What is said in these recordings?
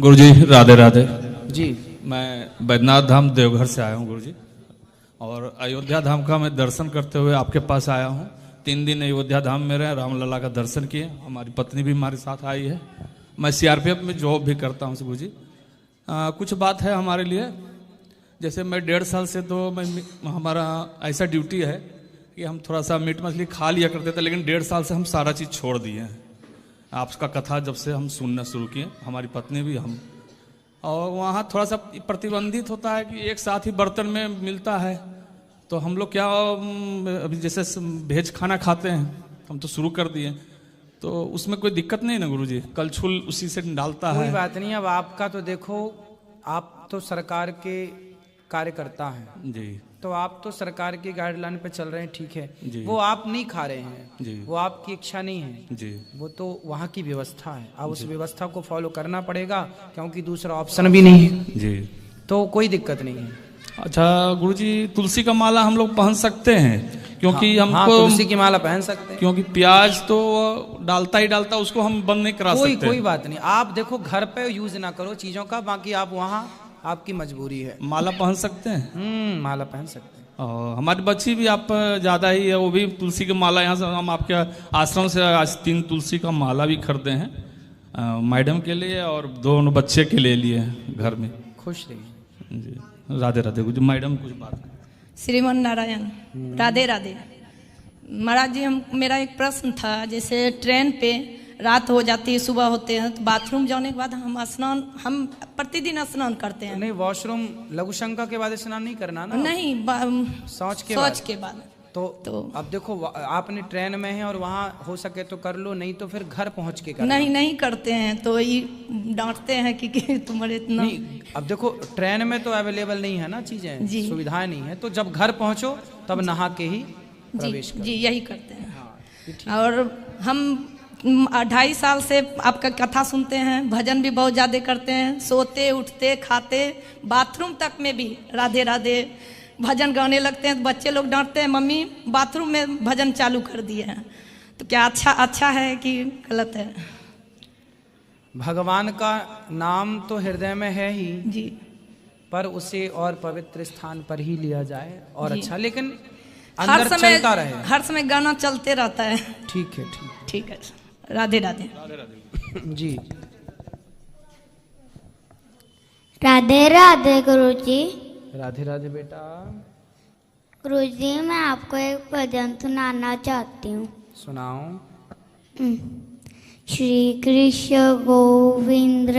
गुरुजी राधे राधे जी। मैं बैद्यनाथ धाम देवघर से आया हूँ गुरुजी, और अयोध्या धाम का मैं दर्शन करते हुए आपके पास आया हूँ। 3 दिन अयोध्या धाम में रहे, रामलला का दर्शन किए। हमारी पत्नी भी हमारे साथ आई है। मैं सीआरपीएफ में जॉब भी करता हूँ गुरुजी। कुछ बात है हमारे लिए, जैसे मैं 1.5 साल से तो हमारा ऐसा ड्यूटी है कि हम थोड़ा सा मीट मछली खा लिया करते थे, लेकिन 1.5 साल से हम सारा चीज़ छोड़ दिए हैं। आपका कथा जब से हम सुनना शुरू किए, हमारी पत्नी भी, हम, और वहाँ थोड़ा सा प्रतिबंधित होता है कि एक साथ ही बर्तन में मिलता है। तो हम लोग क्या, अभी जैसे भेज खाना खाते हैं, हम तो शुरू कर दिए, तो उसमें कोई दिक्कत नहीं ना गुरुजी? कलछुल उसी से डालता है। कोई बात नहीं। अब आपका तो देखो, आप तो सरकार के कार्यकर्ता हैं जी, तो आप तो सरकार की गाइडलाइन पे चल रहे हैं, ठीक है जी। वो आप नहीं खा रहे हैं जी, वो आपकी इच्छा नहीं है जी, वो तो वहाँ की व्यवस्था है। अब उस व्यवस्था को फॉलो करना पड़ेगा, क्योंकि दूसरा ऑप्शन भी नहीं है। जी। तो कोई दिक्कत नहीं है। अच्छा गुरुजी, तुलसी का माला हम लोग पहन सकते हैं? क्योंकि हाँ, हमको तुलसी की माला पहन सकते हैं, क्योंकि प्याज तो डालता ही डालता, उसको हम बंद नहीं करा सकते। कोई बात नहीं। आप देखो, घर पे यूज ना करो चीजों का, बाकी आप वहाँ आपकी मजबूरी है। माला पहन सकते हैं? माला पहन सकते हैं। और हमारी बच्ची भी आप ज़्यादा ही है, वो भी तुलसी की माला, यहाँ से हम आपके आश्रम से आज 3 तुलसी का माला भी खरीदे हैं, मैडम के लिए और 2 बच्चे के लिए घर में। खुश रहिए जी, राधे राधे गुरुजी। मैडम कुछ बात। श्रीमन नारायण, राधे राधे। महाराज जी, मेरा एक प्रश्न था, जैसे ट्रेन पे रात हो जाती है, सुबह होते हैं, तो बाथरूम जाने के बाद हम प्रतिदिन स्नान करते हैं। नहीं, वॉशरूम लघु शंका के बाद स्नान नहीं करना ना। नहीं, शौच के बाद तो अब देखो, आपने ट्रेन में है और वहाँ हो सके तो कर लो, नहीं तो फिर घर पहुँच के करना। नहीं करते हैं तो ये डांटते हैं कि तुम्हारे इतना। नहीं, अब देखो ट्रेन में तो अवेलेबल नहीं है ना चीजें, सुविधाएं नहीं है, तो जब घर पहुँचो तब नहा के ही प्रवेश करो। जी, यही करते हैं। और हम 2.5 साल से आपका कथा सुनते हैं, भजन भी बहुत ज़्यादा करते हैं, सोते उठते खाते बाथरूम तक में भी राधे राधे भजन गाने लगते हैं। तो बच्चे लोग डांटते हैं, मम्मी बाथरूम में भजन चालू कर दिए हैं। तो क्या अच्छा है कि गलत है? भगवान का नाम तो हृदय में है ही जी, पर उसे और पवित्र स्थान पर ही लिया जाए और अच्छा, लेकिन हर अंदर समय चलता रहे। हर समय गाना चलते रहता है। ठीक है, ठीक है। राधे राधे जी। राधे राधे गुरुजी। राधे राधे बेटा। गुरुजी, मैं आपको एक भजन सुनाना चाहती हूँ। सुनाओ। श्री कृष्ण गोविंद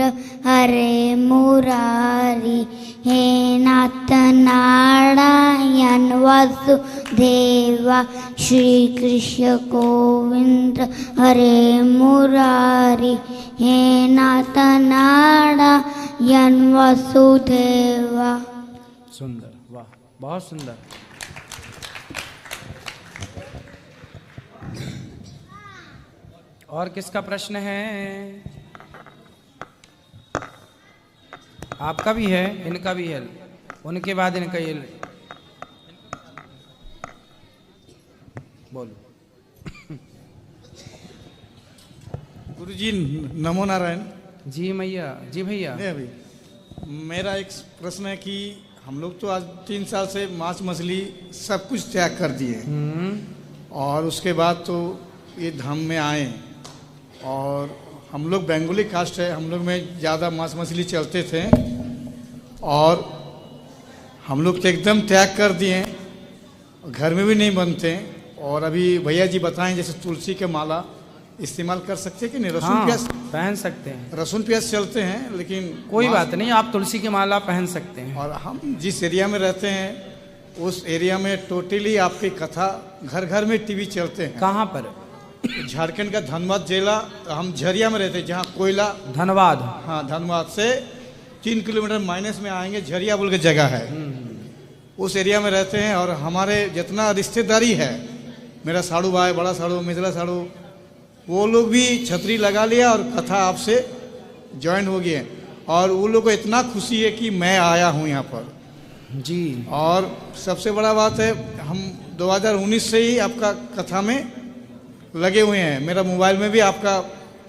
हरे मुरारी, हे नाथ नारायण वासुदेवा। श्री कृष्ण गोविंद हरे मुरारी, हे नाथ नारायण वासुदेवा। सुंदर, वाह, बहुत सुंदर। और किसका प्रश्न है? आपका भी है, इनका भी है, उनके बाद इनका ये। बोलो। गुरुजी नमो नारायण। जी मैया, जी भैया। अभी मेरा एक प्रश्न है कि हम लोग तो आज 3 साल से मांस मछली सब कुछ त्याग कर दिए, और उसके बाद तो ये धाम में आए, और हम लोग बंगाली कास्ट है, हम लोग में ज़्यादा मांस मछली चलते थे, और हम लोग तो एकदम त्याग कर दिए, घर में भी नहीं बनते। और अभी भैया जी बताएं, जैसे तुलसी के माला इस्तेमाल कर सकते हैं कि नहीं? लहसुन प्याज पहन सकते हैं, लहसुन प्याज चलते हैं, लेकिन कोई बात नहीं, आप तुलसी की माला पहन सकते हैं। और हम जिस एरिया में रहते हैं उस एरिया में टोटली आपकी कथा घर घर में टीवी चलते हैं। कहाँ पर? झारखंड का धनबाद जिला, हम झरिया में रहते हैं, जहाँ कोयला। धनबाद? हाँ, धनबाद से 3 किलोमीटर माइनस में आएंगे, झरिया बोल के जगह है, उस एरिया में रहते हैं। और हमारे जितना रिश्तेदारी है, मेरा साड़ू भाई, बड़ा साड़ू, मिथिला साड़ू, वो लोग भी छतरी लगा लिया और कथा आपसे ज्वाइन हो गए। और वो लोग को इतना खुशी है कि मैं आया हूँ यहाँ पर जी। और सबसे बड़ा बात है, हम 2019 से ही आपका कथा में लगे हुए हैं। मेरा मोबाइल में भी आपका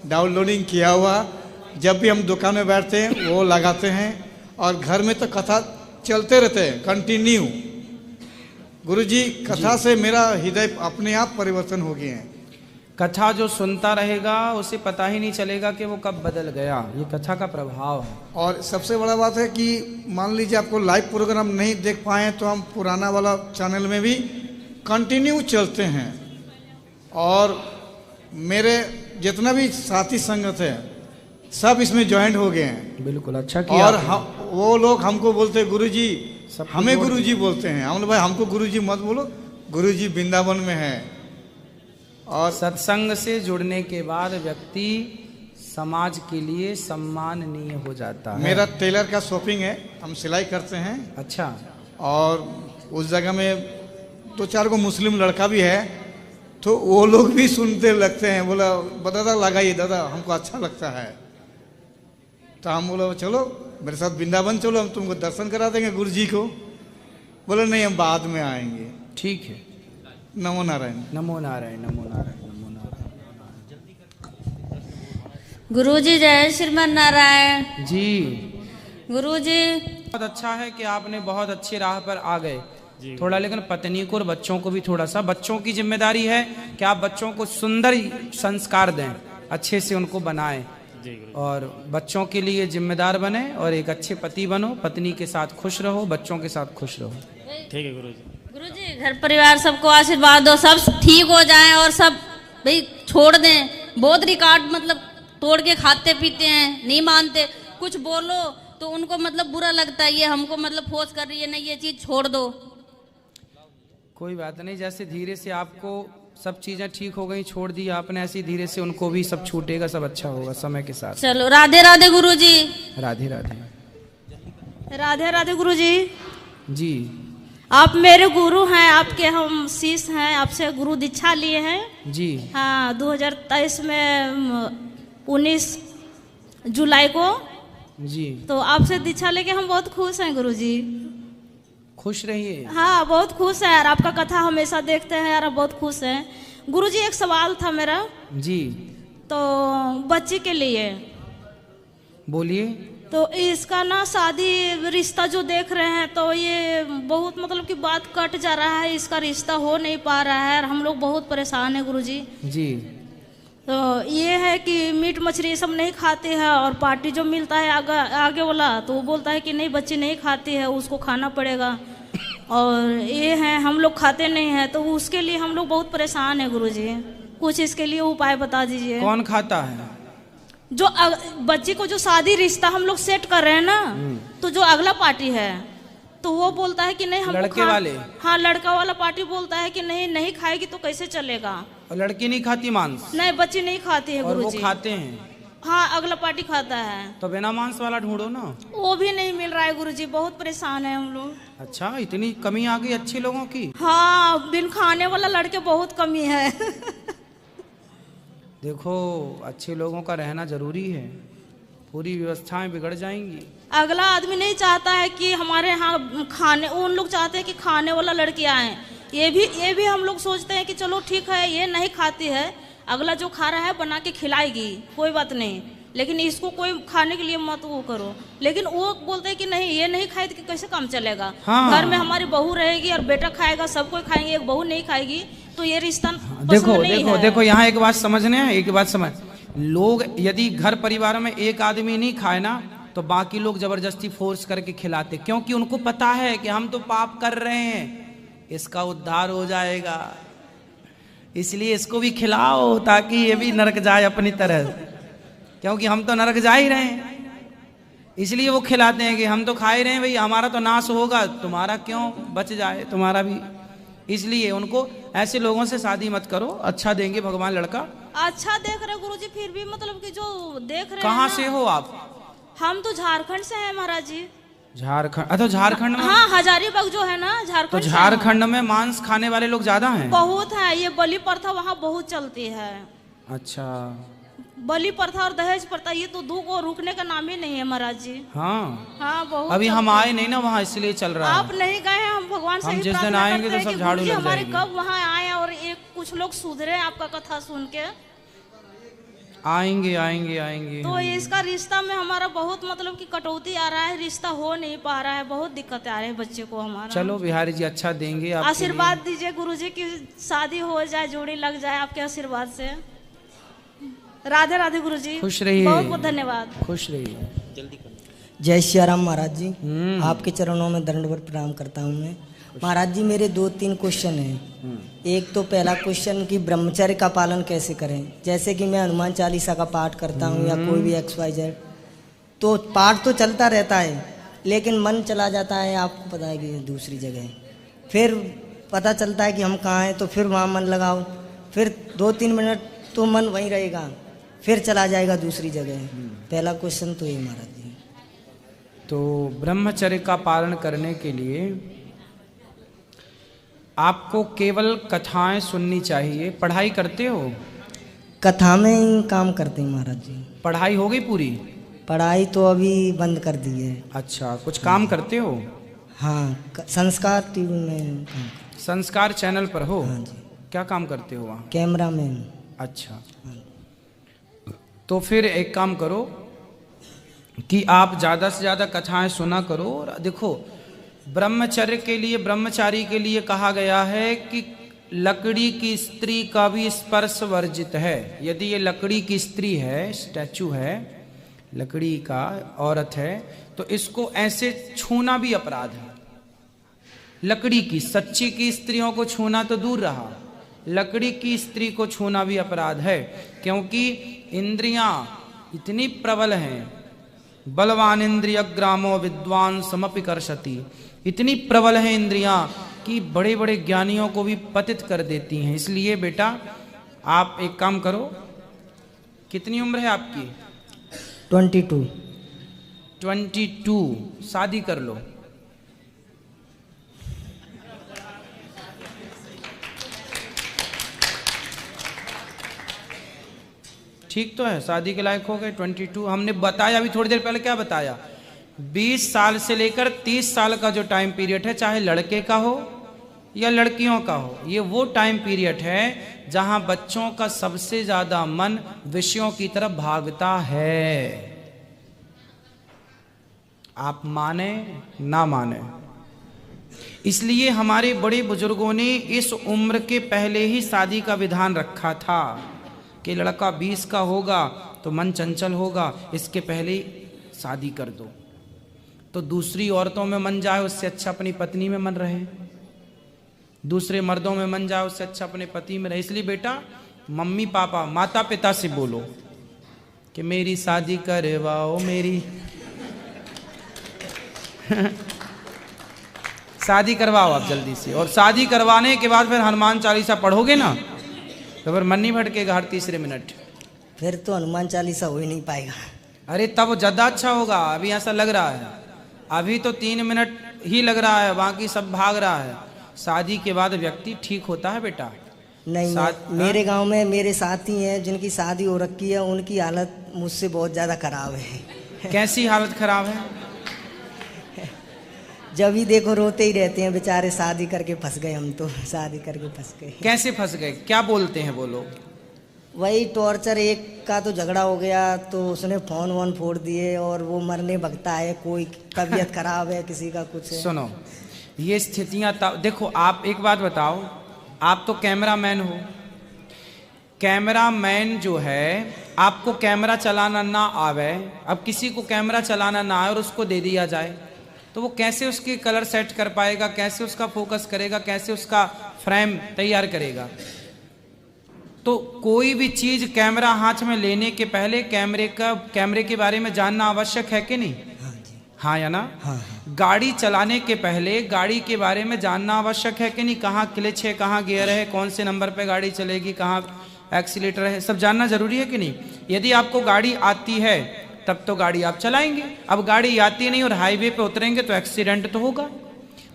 डाउनलोडिंग किया हुआ, जब भी हम दुकान में बैठते हैं वो लगाते हैं, और घर में तो कथा चलते रहते हैं कंटिन्यू। गुरुजी कथा से मेरा हृदय अपने आप परिवर्तन हो गए हैं। कथा जो सुनता रहेगा उसे पता ही नहीं चलेगा कि वो कब बदल गया, ये कथा का प्रभाव है। और सबसे बड़ा बात है कि मान लीजिए आपको लाइव प्रोग्राम नहीं देख पाए तो हम पुराना वाला चैनल में भी कंटिन्यू चलते हैं, और मेरे जितना भी साथी संगत है सब इसमें ज्वाइंट हो गए हैं। बिल्कुल अच्छा किया। और वो लोग हमको बोलते हैं गुरुजी, हमें गुरुजी बोलते हैं। हम लोग भाई हमको गुरुजी मत बोलो, गुरुजी वृंदावन में है। और सत्संग से जुड़ने के बाद व्यक्ति समाज के लिए सम्माननीय हो जाता है। मेरा टेलर का शॉपिंग है, हम सिलाई करते हैं। अच्छा। और उस जगह में 2-4 को मुस्लिम लड़का भी है, तो वो लोग भी सुनते लगते हैं। बोला दादा लगाइए दादा, हमको अच्छा लगता है। तो हम बोला चलो मेरे साथ वृंदावन चलो, हम तुमको दर्शन करा देंगे गुरु जी को। बोले नहीं हम बाद में आएंगे। ठीक है। नमो नारायण। नमो नारायण, नमो नारायण, नमो नारायण। गुरुजी जय श्रीमन नारायण जी। गुरुजी बहुत अच्छा है कि आपने बहुत अच्छी राह पर आ गए थोड़ा, लेकिन पत्नी को और बच्चों को भी थोड़ा सा, बच्चों की जिम्मेदारी है कि आप बच्चों को सुंदर संस्कार दें, अच्छे से उनको बनाएं, और बच्चों के लिए जिम्मेदार बने, और एक अच्छे पति बनो, पत्नी के साथ खुश रहो, बच्चों के साथ खुश रहो। ठीक है गुरुजी। गुरुजी घर परिवार सबको आशीर्वाद दो, सब ठीक हो जाएं और सब भाई छोड़ दें। बहुत रिकॉर्ड मतलब तोड़ के खाते पीते हैं, नहीं मानते, कुछ बोलो तो उनको मतलब बुरा लगता है, ये हमको मतलब फोर्स कर रही है, नहीं ये चीज छोड़ दो। कोई बात नहीं, जैसे धीरे से आपको सब चीजें ठीक हो गई, छोड़ दी आपने, ऐसे धीरे से उनको भी सब छूटेगा, सब अच्छा होगा समय के साथ। चलो राधे राधे गुरुजी। राधे राधे। राधे राधे गुरुजी। जी। आप मेरे गुरु हैं, आपके हम शिष्य हैं, आपसे गुरु दीक्षा लिए हैं। जी। हाँ 2023 में 19 जुलाई को। जी। तो आपसे दीक्षा लेके हम बहुत खुश हैं गुरुजी। खुश रहिए। हाँ बहुत खुश है यार, आपका कथा हमेशा देखते हैं यार, बहुत खुश हैं गुरुजी। एक सवाल था मेरा। जी। तो बच्ची के लिए बोलिए। तो इसका ना शादी रिश्ता जो देख रहे हैं, तो ये बहुत मतलब कि बात कट जा रहा है, इसका रिश्ता हो नहीं पा रहा है, और हम लोग बहुत परेशान हैं गुरुजी। जी। तो ये है कि मीट मछली ये सब नहीं खाते हैं, और पार्टी जो मिलता है आगे वाला, तो वो बोलता है कि नहीं बच्ची नहीं खाती है, उसको खाना पड़ेगा, और ये है हम लोग खाते नहीं हैं, तो उसके लिए हम लोग बहुत परेशान हैं गुरुजी। कुछ इसके लिए उपाय बता दीजिए। कौन खाता है? जो बच्ची को जो शादी रिश्ता हम लोग सेट कर रहे हैं ना, तो जो अगला पार्टी है तो वो बोलता है कि नहीं हम लड़के वाले। हाँ लड़का वाला पार्टी बोलता है कि नहीं खाएगी तो कैसे चलेगा। और लड़की नहीं खाती मांस? नहीं बच्ची नहीं खाती है और गुरुजी। वो खाते हैं? हाँ अगला पार्टी खाता है। तो बिना मांस वाला ढूंढो ना। वो भी नहीं मिल रहा है गुरुजी, बहुत परेशान है हम लोग। अच्छा इतनी कमी आ गई अच्छे लोगों की? हाँ बिन खाने वाला लड़के बहुत कमी है। देखो अच्छे लोगों का रहना जरूरी है, पूरी व्यवस्थाएं बिगड़ जाएंगी। अगला आदमी नहीं चाहता है कि हमारे यहाँ खाने, उन लोग चाहते हैं कि खाने वाला लड़की आए। ये भी हम लोग सोचते हैं कि चलो ठीक है ये नहीं खाती है, अगला जो खा रहा है बना के खिलाएगी कोई बात नहीं, लेकिन इसको कोई खाने के लिए मत वो करो। लेकिन वो बोलते हैं कि नहीं ये नहीं खाएगी तो कैसे काम चलेगा। हाँ। घर में हमारी बहू रहेगी और बेटा खाएगा, सब कोई खाएंगे, एक बहू नहीं खाएगी तो ये रिश्ता देखो यहाँ एक बात समझने हैं, एक बात समझ, लोग यदि घर परिवार में एक आदमी नहीं खाए ना, तो बाकी लोग जबरदस्ती फोर्स करके खिलाते, क्योंकि उनको पता है कि हम तो पाप कर रहे हैं, इसका उद्धार हो जाएगा, इसलिए इसको भी खिलाओ ताकि ये भी नरक जाए अपनी तरह, क्योंकि हम तो नरक जा ही रहे हैं, इसलिए वो खिलाते हैं कि हम तो खा ही रहे हैं भाई, हमारा तो नाश होगा, तुम्हारा क्यों बच जाए तुम्हारा भी। इसलिए उनको ऐसे लोगों से शादी मत करो, अच्छा देंगे भगवान लड़का। अच्छा देख रहे गुरुजी, फिर भी मतलब कि जो देख रहे कहाँ हैं से हो आप? हम तो झारखंड से हैं महाराज जी। झारखंड? अच्छा झारखंड में? हाँ हजारीबाग जो है ना झारखंड। तो झारखंड में मांस खाने वाले लोग ज्यादा हैं? बहुत है, ये बलि प्रथा वहाँ बहुत चलती है। अच्छा बलि प्रथा और दहेज प्रथा ये तो दो को रुकने का नाम ही नहीं है महाराज जी। हाँ हाँ बहुत। अभी हम आए नहीं ना वहाँ, इसलिए चल रहा है। आप नहीं गए हैं, हम भगवान से हम ही जिस दिन प्रार्थना आएंगे करते तो हैं सब कि झाड़ू गुरुजी लग हमारे जाएगी। कब वहाँ आए और एक कुछ लोग सुधरे आपका कथा सुन के। आएंगे आएंगे आएंगे। तो इसका रिश्ता में हमारा बहुत मतलब कि कटौती आ रहा है, रिश्ता हो नहीं पा रहा है, बहुत दिक्कत आ रही है बच्चे को हमारा। चलो बिहारी जी अच्छा देंगे आपके आशीर्वाद दीजिए गुरुजी की शादी हो जाए, जोड़ी लग जाए आपके आशीर्वाद से। राधे राधे गुरुजी, खुश रहिए, बहुत बहुत धन्यवाद। खुश रहिए। जय सियाराम महाराज जी, आपके चरणों में दंडवत प्रणाम करता हूँ मैं। महाराज जी मेरे 2-3 क्वेश्चन हैं। एक तो पहला क्वेश्चन कि ब्रह्मचर्य का पालन कैसे करें। जैसे कि मैं हनुमान चालीसा का पाठ करता हूँ या कोई भी XYZ, तो पाठ तो चलता रहता है लेकिन मन चला जाता है, आपको पता है कि दूसरी जगह। फिर पता चलता है कि हम कहाँ हैं, तो फिर वहाँ मन लगाओ, फिर 2-3 मिनट तो मन वहीं रहेगा, फिर चला जाएगा दूसरी जगह। पहला क्वेश्चन तो ये महाराज जी। तो ब्रह्मचर्य का पालन करने के लिए आपको केवल कथाएं सुननी चाहिए। पढ़ाई करते हो? कथा में ही काम करते हैं महाराज जी। पढ़ाई हो गई पूरी? पढ़ाई तो अभी बंद कर दी है। अच्छा, कुछ काम करते हो? हाँ, संस्कार टीवी में काम। संस्कार चैनल पर हो? हाँ जी। क्या काम करते हो वहाँ? Camera man. अच्छा, तो फिर एक काम करो कि आप ज़्यादा से ज़्यादा कथाएं सुना करो। और देखो, ब्रह्मचर्य के लिए, ब्रह्मचारी के लिए कहा गया है कि लकड़ी की स्त्री का भी स्पर्श वर्जित है। यदि ये लकड़ी की स्त्री है, स्टैचू है, लकड़ी का औरत है, तो इसको ऐसे छूना भी अपराध है। लकड़ी की, सच्ची की स्त्रियों को छूना तो दूर रहा, लकड़ी की स्त्री को छूना भी अपराध है, क्योंकि इंद्रियां इतनी प्रबल हैं। बलवान इंद्रिय ग्रामो विद्वान समपि कर्षति। इतनी प्रबल है इंद्रियां कि बड़े बड़े ज्ञानियों को भी पतित कर देती हैं। इसलिए बेटा आप एक काम करो, कितनी उम्र है आपकी? 22। शादी कर लो। ठीक तो है, शादी के लायक हो गए 22। हमने बताया अभी थोड़ी देर पहले, क्या बताया? 20 साल से लेकर 30 साल का जो टाइम पीरियड है, चाहे लड़के का हो या लड़कियों का हो, ये वो टाइम पीरियड है जहां बच्चों का सबसे ज्यादा मन विषयों की तरफ भागता है। आप माने ना माने, इसलिए हमारे बड़े बुजुर्गों ने इस उम्र के पहले ही शादी का विधान रखा था कि लड़का 20 का होगा तो मन चंचल होगा, इसके पहले ही शादी कर दो। तो दूसरी औरतों में मन जाए उससे अच्छा अपनी पत्नी में मन रहे, दूसरे मर्दों में मन जाए उससे अच्छा अपने पति में रहे। इसलिए बेटा मम्मी पापा, माता पिता से बोलो कि मेरी शादी करवाओ, मेरी शादी करवाओ आप जल्दी से। और शादी करवाने के बाद फिर हनुमान चालीसा पढ़ोगे ना, तो फिर मन नहीं भटकेगा हर तीसरे मिनट। फिर तो हनुमान चालीसा हो ही नहीं पाएगा। अरे तब ज्यादा अच्छा होगा। अभी ऐसा लग रहा है, अभी तो 3 मिनट ही लग रहा है, बाकी सब भाग रहा है। शादी के बाद व्यक्ति ठीक होता है बेटा। नहीं, मेरे गांव में मेरे साथी हैं जिनकी शादी हो रखी है, उनकी हालत मुझसे बहुत ज्यादा खराब है। कैसी हालत खराब है? जब भी देखो रोते ही रहते हैं बेचारे, शादी करके फंस गए हम तो, शादी करके फंस गए। कैसे फंस गए? क्या बोलते हैं वो लोग? वही टॉर्चर, एक का तो झगड़ा हो गया तो उसने फोन वोन फोड़ दिए और वो मरने भगता है, कोई तबीयत खराब है, किसी का कुछ है। सुनो, ये स्थितियां देखो, आप एक बात बताओ, आप तो कैमरा मैन हो। कैमरा मैन जो है, आपको कैमरा चलाना ना आवे, अब किसी को कैमरा चलाना ना आए और उसको दे दिया जाए, तो वो कैसे उसकी कलर सेट कर पाएगा, कैसे उसका फोकस करेगा, कैसे उसका फ्रेम तैयार करेगा? तो कोई भी चीज कैमरा हाथ में लेने के पहले कैमरे के बारे में जानना आवश्यक है कि नहीं? हाँ जी। हाँ या ना? हाँ। गाड़ी चलाने के पहले गाड़ी के बारे में जानना आवश्यक है कि नहीं? कहाँ क्लच है, कहाँ गियर है, कौन से नंबर पे गाड़ी चलेगी, कहाँ एक्सीलेटर है, सब जानना जरूरी है कि नहीं? यदि आपको गाड़ी आती है तब तो गाड़ी आप चलाएंगे। अब गाड़ी आती नहीं और हाईवे पे उतरेंगे तो एक्सीडेंट तो होगा।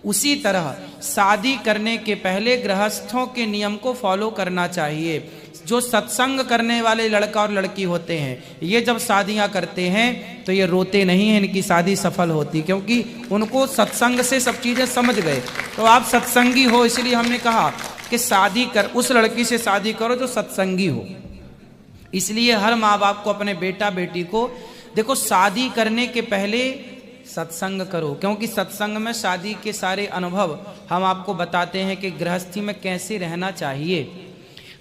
उसी तरह शादी करने के पहले गृहस्थों के नियम को फॉलो करना चाहिए। जो सत्संग करने वाले लड़का और लड़की होते हैं, ये जब शादियां करते हैं तो ये रोते नहीं हैं, इनकी शादी सफल होती, क्योंकि उनको सत्संग से सब चीजें समझ गए। तो आप सत्संगी हो, इसलिए हमने कहा कि शादी कर, उस लड़की से शादी करो जो सत्संगी हो। इसलिए हर माँ बाप को अपने बेटा बेटी को देखो, शादी करने के पहले सत्संग करो, क्योंकि सत्संग में शादी के सारे अनुभव हम आपको बताते हैं कि गृहस्थी में कैसे रहना चाहिए।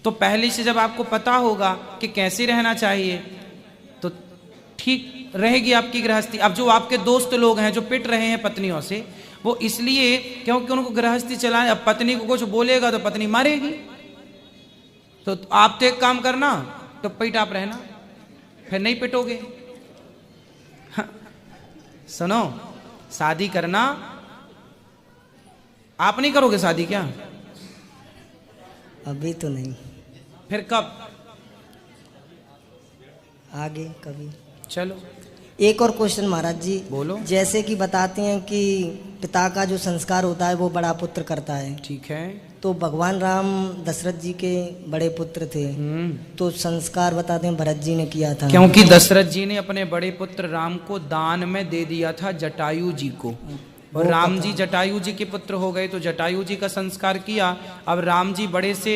तो पहले से जब आपको पता होगा कि कैसे रहना चाहिए तो ठीक रहेगी आपकी गृहस्थी। अब जो आपके दोस्त लोग हैं जो पिट रहे हैं पत्नियों से, वो इसलिए क्योंकि उनको गृहस्थी चलाए। अब पत्नी को कुछ बोलेगा तो पत्नी मारेगी। तो आप तो एक काम करना, तो पिट आप रहना, फिर नहीं पिटोगे। सुनो, शादी करना, आप नहीं करोगे शादी क्या? अभी तो नहीं, फिर कब? आगे कभी। चलो एक और क्वेश्चन महाराज जी। बोलो। जैसे कि बताते हैं कि पिता का जो संस्कार होता है वो बड़ा पुत्र करता है। ठीक है। तो भगवान राम दशरथ जी के बड़े पुत्र थे, तो संस्कार बताते हैं भरत जी ने किया था, क्योंकि दशरथ जी ने अपने बड़े पुत्र राम को दान में दे दिया था जटायु जी को, और राम जी जटायु जी के पुत्र हो गए, तो जटायु जी का संस्कार किया। अब राम जी बड़े से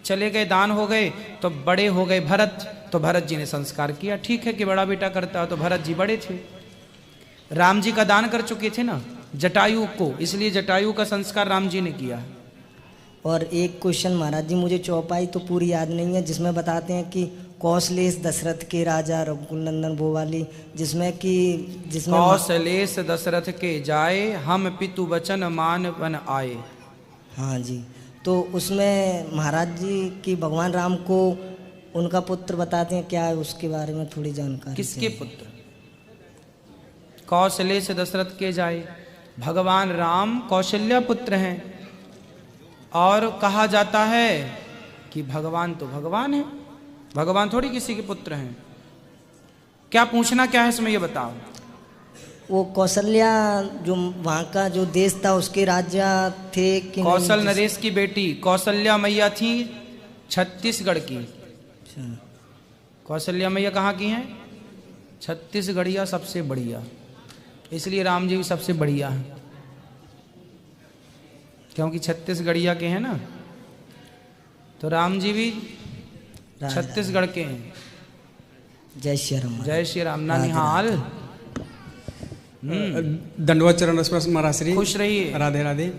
चले गए, दान हो गए, तो बड़े हो गए भरत, तो भरत जी ने संस्कार किया। ठीक है कि बड़ा बेटा करता है, तो भरत जी बड़े थे, राम जी का दान कर चुके थे ना जटायु को, इसलिए जटायु का संस्कार राम जी ने किया। और एक क्वेश्चन महाराज जी, मुझे चौपाई तो पूरी याद नहीं है, जिसमें बताते हैं कि कौशलेश दशरथ के राजा रघुकुल नंदन वो वाली, जिसमें कौशलेश दशरथ के जाए, हम पितु वचन मान वन आए। हाँ जी, तो उसमें महाराज जी की भगवान राम को उनका पुत्र बताते हैं, क्या है उसके बारे में थोड़ी जानकारी? किसके पुत्र? कौशलेश दशरथ के जाए, भगवान राम कौशल्या पुत्र हैं, और कहा जाता है कि भगवान तो भगवान है, भगवान थोड़ी किसी के पुत्र हैं। क्या पूछना क्या है इसमें, ये बताओ। वो कौशल्या जो वहाँ का जो देश था उसके राजा थे कि कौशल नरेश की बेटी कौशल्या मैया थी छत्तीसगढ़ की। कौशल्या मैया कहाँ की हैं? छत्तीसगढ़िया सबसे बढ़िया, इसलिए राम जी भी सबसे बढ़िया है, क्योंकि छत्तीसगढ़िया के हैं ना, तो राम जी भी छत्तीसगढ़ के हैं। जय श्री राम। जय श्री राम। नानिहाल। दंडवत चरण स्पर्श महाराज श्री। खुश रहिए। राधे राधे।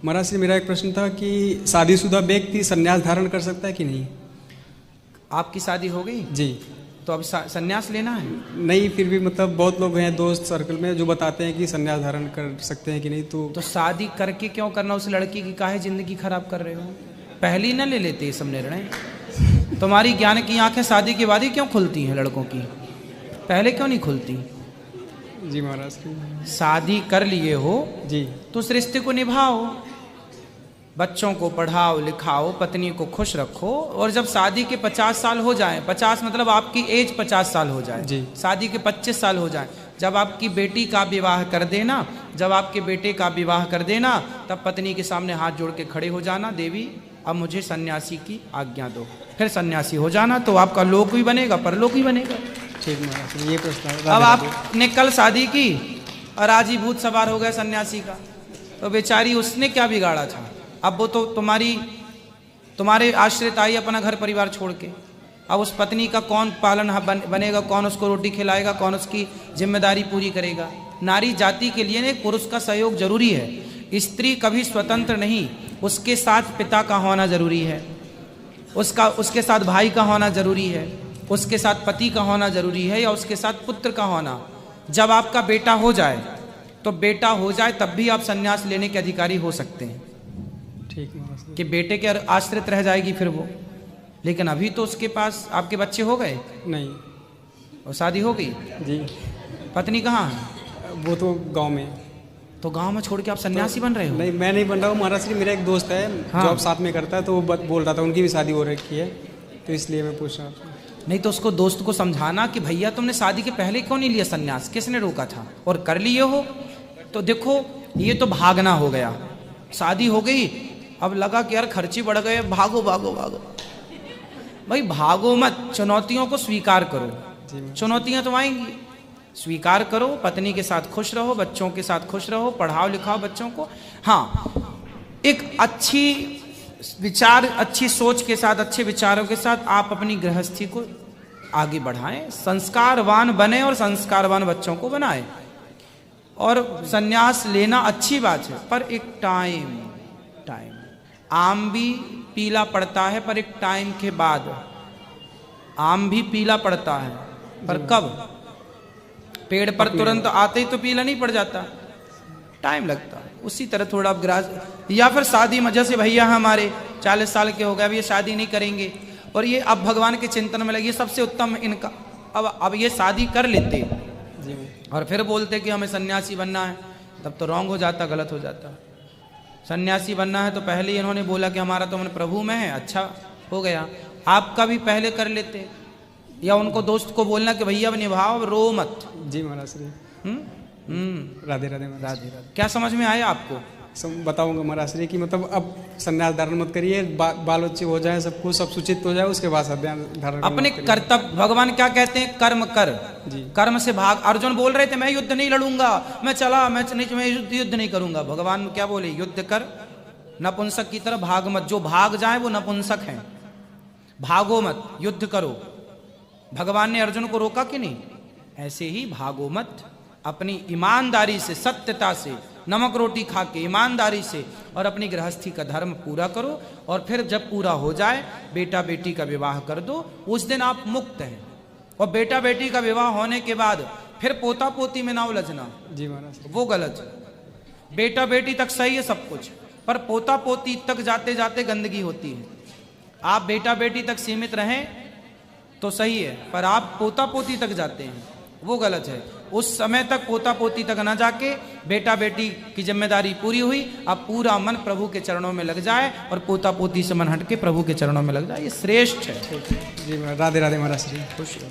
महाराज श्री, मेरा एक प्रश्न था कि शादीशुदा व्यक्ति संन्यास धारण कर सकता है कि नहीं? आपकी शादी हो गई? जी। तो अब संन्यास लेना है? नहीं, फिर भी मतलब बहुत लोग हैं दोस्त सर्कल में जो बताते हैं कि संन्यास धारण कर सकते हैं कि नहीं। तो शादी करके क्यों करना? उस लड़की की काहे जिंदगी खराब कर रहे हो? पहले ही ना ले लेते ये सब निर्णय। तुम्हारी ज्ञान की आंखें शादी के बाद ही क्यों खुलती हैं लड़कों की, पहले क्यों नहीं खुलती? जी महाराज। शादी कर लिए हो जी, तो उस रिश्ते को निभाओ, बच्चों को पढ़ाओ लिखाओ, पत्नी को खुश रखो, और जब शादी के 50 साल हो जाए, 50 मतलब आपकी एज 50 साल हो जाए जी, शादी के 25 साल हो जाए, जब आपकी बेटी का विवाह कर देना, जब आपके बेटे का विवाह कर देना, तब पत्नी के सामने हाथ जोड़ के खड़े हो जाना, देवी अब मुझे सन्यासी की आज्ञा दो, फिर सन्यासी हो जाना, तो आपका लोक भी बनेगा परलोक भी बनेगा। ठीक महाराज, ये प्रश्न। अब आपने कल शादी की और आज ही भूत सवार हो गए सन्यासी का, तो बेचारी उसने क्या बिगाड़ा था? अब वो तो तुम्हारे आश्रित आई अपना घर परिवार छोड़ के, अब उस पत्नी का कौन पालन बनेगा, कौन उसको रोटी खिलाएगा, कौन उसकी जिम्मेदारी पूरी करेगा? नारी जाति के लिए एक पुरुष का सहयोग जरूरी है। स्त्री कभी स्वतंत्र नहीं, उसके साथ पिता का होना जरूरी है, उसके साथ भाई का होना जरूरी है, उसके साथ पति का होना जरूरी है, या उसके साथ पुत्र का होना। जब आपका बेटा हो जाए तो बेटा हो जाए तब भी आप संन्यास लेने के अधिकारी हो सकते हैं। ठीक कि बेटे के आश्रित रह जाएगी फिर वो, लेकिन अभी तो उसके पास आपके बच्चे हो गए नहीं, और शादी हो गई जी। पत्नी कहाँ है? वो तो गांव में। तो गांव में छोड़ के आप सन्यासी बन रहे हो? नहीं, मैं नहीं बन रहा हूँ महाराज जी, मेरा एक दोस्त है हाँ। जॉब साथ में करता है, तो वो बोल रहा था उनकी भी शादी हो रखी है, तो इसलिए मैं पूछ रहा हूँ। नहीं तो उसको दोस्त को समझाना कि भैया तुमने शादी के पहले क्यों नहीं लिया संन्यास, किसने रोका था, और कर लिए हो तो देखो ये तो भागना हो गया। शादी हो गई, अब लगा कि यार खर्चे बढ़ गए, भागो भागो भागो। भाई भागो मत, चुनौतियों को स्वीकार करो, चुनौतियां तो आएंगी, स्वीकार करो, पत्नी के साथ खुश रहो, बच्चों के साथ खुश रहो, पढ़ाओ लिखाओ बच्चों को। हाँ, एक अच्छी विचार, अच्छी सोच के साथ, अच्छे विचारों के साथ आप अपनी गृहस्थी को आगे बढ़ाएं, संस्कारवान बने और संस्कारवान बच्चों को बनाएं। और संन्यास लेना अच्छी बात है, पर एक टाइम आम भी पीला पड़ता है, पर एक टाइम के बाद आम भी पीला पड़ता है, पर कब? पेड़ पर तुरंत आते ही तो पीला नहीं पड़ जाता, टाइम लगता है। उसी तरह थोड़ा आप ग्रास, या फिर शादी में, जैसे भैया हमारे 40 साल के हो गए, अब ये शादी नहीं करेंगे और ये अब भगवान के चिंतन में लगे, सबसे उत्तम इनका अब ये शादी कर लेते और फिर बोलते कि हमें सन्यासी बनना है, तब तो रॉन्ग हो जाता, गलत हो जाता। सन्यासी बनना है तो पहले ही इन्होंने बोला कि हमारा तो मन प्रभु में है, अच्छा हो गया। आपका भी पहले कर लेते, या उनको दोस्त को बोलना कि भैया अब निभाओ, रो मत। जी महाराज श्री। राधे राधे महाराज। राधे राधे। क्या समझ में आया आपको? बताऊंगा महाराज श्री कि मतलब अब संन्यास धारण मत करिए, बाल बच्चे हो जाए, सब कुछ सब सूचित हो जाए, उसके बाद धारण अपने कर्तव्य, भगवान क्या कहते हैं? कर्म कर, कर्म से भाग। अर्जुन बोल रहे थे मैं युद्ध नहीं लड़ूंगा, मैं युद्ध नहीं करूंगा। भगवान क्या बोले? युद्ध कर, नपुंसक की तरह भाग मत। जो भाग जाए वो नपुंसक है, भागो मत, युद्ध करो। भगवान ने अर्जुन को रोका कि नहीं? ऐसे ही भागो मत, अपनी ईमानदारी से, सत्यता से, नमक रोटी खा के ईमानदारी से और अपनी गृहस्थी का धर्म पूरा करो। और फिर जब पूरा हो जाए, बेटा बेटी का विवाह कर दो, उस दिन आप मुक्त हैं। और बेटा बेटी का विवाह होने के बाद फिर पोता पोती में ना उलझना। जी महाराज। वो गलत है। बेटा बेटी तक सही है सब कुछ, पर पोता पोती तक जाते जाते गंदगी होती है। आप बेटा बेटी तक सीमित रहें तो सही है, पर आप पोता पोती तक जाते हैं, वो गलत है। उस समय तक पोता पोती तक ना जाके बेटा बेटी की जिम्मेदारी पूरी हुई, अब पूरा मन प्रभु के चरणों में लग जाए और पोता पोती से मन हट के प्रभु के चरणों में लग जाए, ये श्रेष्ठ है। जी राधे राधे महाराज श्री। खुश रहो।